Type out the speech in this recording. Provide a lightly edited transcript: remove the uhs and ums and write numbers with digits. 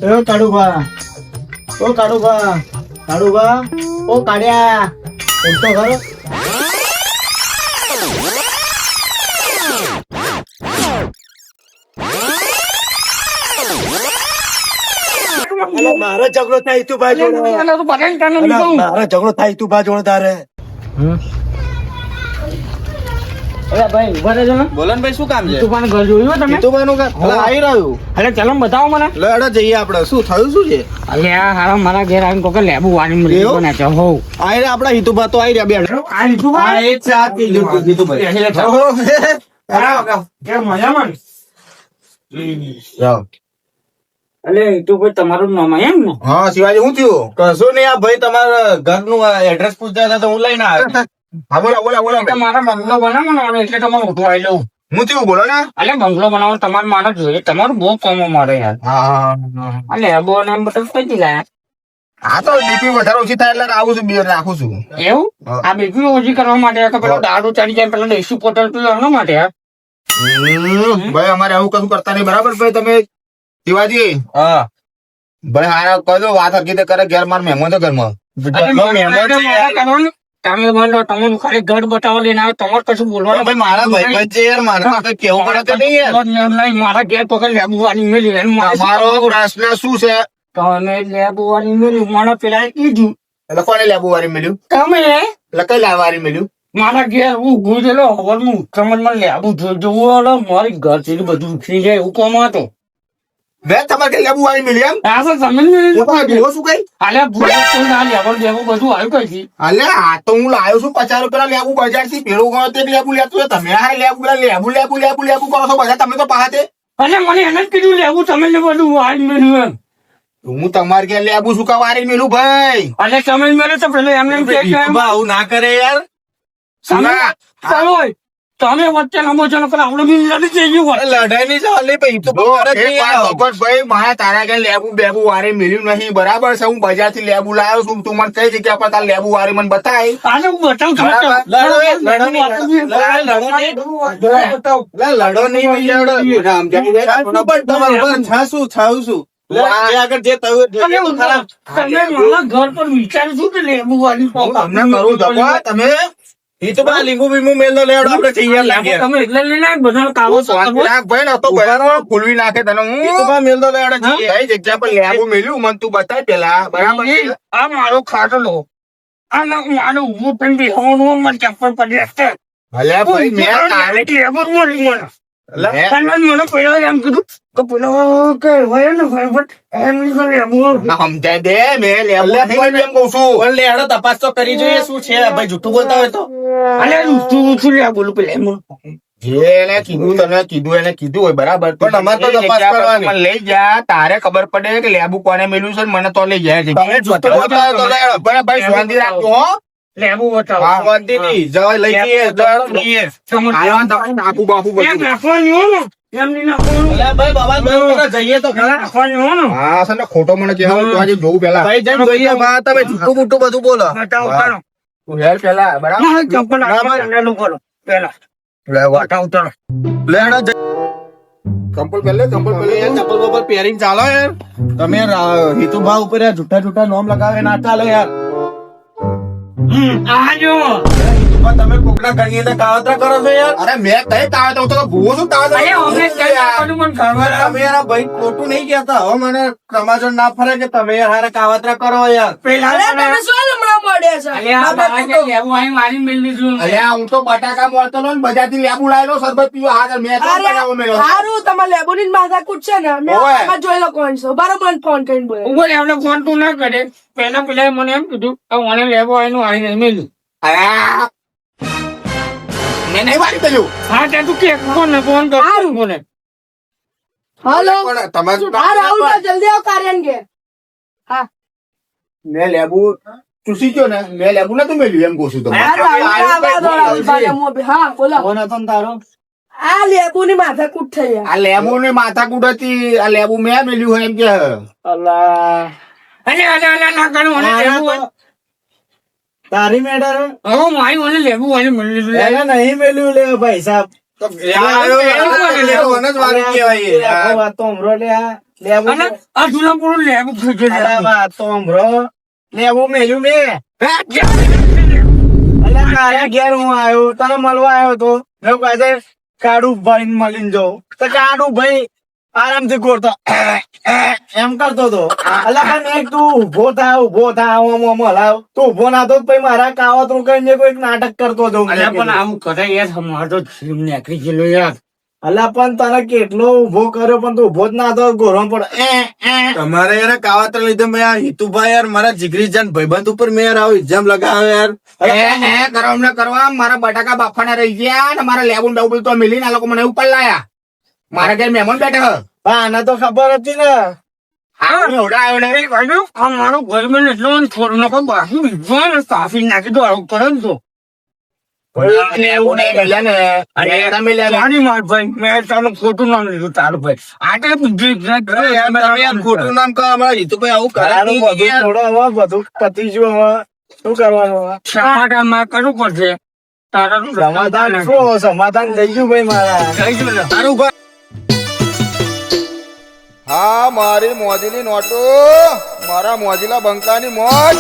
કાળુભા, ઓ કાળુભા, કાળુભા, ઓ કાળિયા, ઉઠતો ખરો? મારો ઝઘડો થાય તું ભાઈ જોડે, મારો ઝઘડો થાય તું ભાઈ જોડે તારે. ભાઈ ઉભા રહેજો ને. બોલો ને ભાઈ, શું કામ છે? તું ઘર જોયું તમે? નું આવી રહ્યું. અરે ચલો બતાવો મને. લડો જઈએ આપડે. શું થયું, શું છે? અરે હારા મારા ઘેર આવીને કોકે લેબુ વાળી મળી એવું? ને હો આઈ રહ્યા આપડા હિતુભા તો આઈ રહ્યા બે. આ લીધું એક સાથ કે મજામાં અલે તું ભાઈ તમારું નામ એમ ને? હા શિવાજી, શું થયું? કશું નહીં, આ ભાઈ તમારા ઘરનું એડ્રેસ પૂછતા હતા તો હું લઈને આવ્યો. હા બોલો બોલો બોલો. મારા બંગલો બનાવવાનો એટલે તમારે ઉઠવા આવી લઉં. હું થયું બોલો ને. અલે બંગલો બનાવવાનો તમારે મારે જોઈએ, તમારું બહુ કામો મારે યાર. હા અલે બહુ ને એમ બધું કઈ લાયા હા તો બીપી વધારે ઓછી થાય એટલે આવું છું, બિયર રાખું છું. એવું? આ બીપી ઓછી કરવા માટે કે પેલો દારૂ ચડી જાય પેલો દેશી પોટલ પીવો એના માટે યાર. ભાઈ અમારે આવું કશું કરતા નહીં, બરાબર? ભાઈ તમે શિવાજી, હા ભાઈ હારા કહી દો, વાત હકીકત કરે. ઘેર માર મહેમાન તો ઘરમાં તમે બોલો, તમે ખાલી ઘર બતાવો લઈને આવે, તમારે કશું બોલવાનું ભાઈ મારા ભાઈ છે યાર, મારે તો કેવું પડે તો નહીં યાર. મારા ઘેર પકડ લેબુવાની મેલી મારો પ્રશ્ન શું છે? તમે લેબુવાની મેલી મને પેલા કીધું. એટલે કોને લેબુ વારી મળ્યું? તમે એટલે કઈ લાવારી મળ્યું? મારા ઘેર હું ગુજેલો હવરનું સમજમાં લેબુ જોવું મારી ઘર થી બધું ઉખરી જાય એવું કોમ હતો. બે તમારે કઈ લેબુ વારી મળી એમ? આ તો સમજ શું કઈ? અલે લેવલ દેવું બધું આવ્યું કઈ. અલે આ તો હું લાવ્યો છું 50 રૂપિયા લેબુ બજાર થી. પેલો ગયો તે લેબુ લેતું હોય. તમે હા લેબુ લેબુ લેબુ લેબુ લેબુ કરો છો બધા તમે તો પહાતે. અને મને એને જ કીધું લેવું તમે બધું વાળી મેળ્યું એમ. હું તમારે ક્યાં લેબુ શું કા વારી મેલું ભાઈ? અને તમે મેળે તો પેલો એમને આવું ના કરે યાર. ચાલો તમે વચ્ચે નમો છો આપણે બી લડી જઈએ. લડાઈ નહીં ચાલે ભાઈ. ભાઈ મારા તારા ક્યાં લેબુ બેબુ વારી મેલ્યું નહીં, બરાબર છે? હું બજાર થી લેબુ લાવ્યો છું. તું મને કઈ જગ્યા પર તાર લેબુ વારી મને બતાય. આને હું બતાવું છું. લડો નહીં. ઘર પર વિચારું છું કે લેબુ વાળી તમે લીંબુ બીંબુ મેલ દો લેવડો આપડે તમે એટલે લઈને બધા કાવો ફૂલવી નાખે તને. હું મેલ દો લેવડો કઈ જગ્યા પર લેબુ મેલ્યું મને તું બતાય પેલા, બરાબર? આ મારો ખાટલો આ મારો ઉભું પણ બેહવાનું મને ચપ્પલ પડી હશે. ભલે ભાઈ મેં તારે લેબુ મળી મને પેલા એમ કીધું કે પેલો કે હોય ને એમ લેબુ સમજાય દે. મેં લેબુ એમ કઉ છું. લેવડો તપાસ તો કરી જોઈએ શું છે ભાઈ. જૂઠું બોલતા હોય તો અલે તું લેબુ બોલું પેલા એને કીધું, તને કીધું, એને કીધું હોય, બરાબર? પણ અમારે તો તપાસ કરવાની. લઈ જા, તારે ખબર પડે કે લેબુ કોને મેલ્યું છે. મને તો લઈ જાય છે. ભાઈ શાંતિ રાખજો હો. લેબુ બતાવો. શાંતિ થી જવા લઈ જઈએ. આપું બાપુ બધું જઈએ તો હા સર ખોટો મને કહેવાય જોવું પેલા. તમે જૂઠું મૂઠું બધું બોલો. હેર પેલા બરાબર. ચપ્પલ કરો પેલા ચંપલ પહેલે ચંપલ બપલ પેરિંગ ચાલો યાર. તમે હિતુભા ઉપર જૂઠા જૂઠા નોમ લગાવે ના ચાલે યાર. તમે કોકના ઘરની અંદર કાવતરા કરો છો યાર. અરે મેં કઈ કાવતરા, હું તો ભૂવો છું કાવતરા. તમે યાર ભાઈ ખોટું નહીં કહેતા. હવે મને સમાજો ના ફરે કે તમે યાર હારે કાવતરા કરો યાર. હું તો બટાકા મળતો લો બજાર થી લેબુ લાવેલો શરબત પીવો. હા મેં સારું તમારે લેબુ ની માથાકૂટ છે ને મેં જોઈ લો કોણ છો બરોબર ફોન કરીને બોલો એમને ફોન તું ના કરે. પેલા મને એમ કીધું મને લેવો એનું આવીને મેલ્યું. મેં નહીં વાળી પેલું. હા ત્યાં તું કે ફોન કર બોલે. હાલો તમે રાહુલ જલ્દી આવો કાર્યન કે. હા મેં લેબુ ચૂસી ગયો ને. મેં લેબુ નતું મેલ્યું એમ કહું છું તમને. હા બોલો ફોન હતો ને તારો. આ લેબુ ની માથાકૂટ થઈ આ લેબુ ની માથાકૂટ હતી. આ લેબુ મેં મેલ્યું હોય એમ કે. અલ્લા ના કરું તારી મેટર હવે મારી મને લેવું હોય મળી એને નહીં મેલ્યું લે ભાઈ સાહેબ. વાત તો હમરો લે. લેવું અને આ જૂના પૂરું લેવું થઈ ગયું અલા છે. વાત તો સાંભળો. લેવું મેલ્યું મેં હે? અલા તારા ઘેર હું આવ્યો તને મળવા આવ્યો તો મેં પાસે કાળું ભાઈ મળીને જાઉં તો કાળું ભાઈ આરામથી ગોળતો એમ કરતો હતો. અલા પણ મેં તું ઉભો થા આમ હલાવ તું ઉભો ના તો પછી મારા કાવતરું કરીને કોઈક નાટક કરતો હતો. અલ્યા પણ આવું કરે યાર અમારો તો જીવ નીકળી ગયેલો યાર. અલા પણ તને કેટલો ઉભો કર્યો પણ તું ઉભો જ ના તો ગોરમ પડે તમારે યાર કાવતર લીધે મેં આ હિતુભાઈ યાર મારા જીગરી જાન ભાઈબંધ ઉપર મેં યાર આવો ઇલ્ઝામ લગાવ્યો યાર. કરવા મારા બટાકા બાફાના રહી ગયા ને મારા લેબુ ડબુ તો મિલીને આ લોકો મને ઉપર લાયા. મારા ઘેર મહેમાન બેઠા. આને તો ખબર હતી ને. હા એવડા આવ્યો ને આ મારો ઘર મેં એટલો થોડું નકો બાકી બીજો કાફી નાખી દો આવું કરે ને તો. એવું નહીં મળ્યા ને. અરે તમે લ્યા. જાણી માર ભાઈ મેં તારું ખોટું નામ લીધું તારું ભાઈ આટલે બીજું અરે યાર, તમે યાર ખોટું નામ કહો અમારા હિતુભાઈ આવું કરે તારું નહીં બધું યાર. થોડો હવે બધું પતી ગયું હવે શું કરવાનું હવે? સમાધાન માં કરવું પડશે. તારા સમાધાન શું સમાધાન થઈ ગયું ભાઈ મારા. થઈ ગયું ને. તારું ઘર. હા મારી મોજીલી નોટો મારા મોજીલા બંકાની મોજ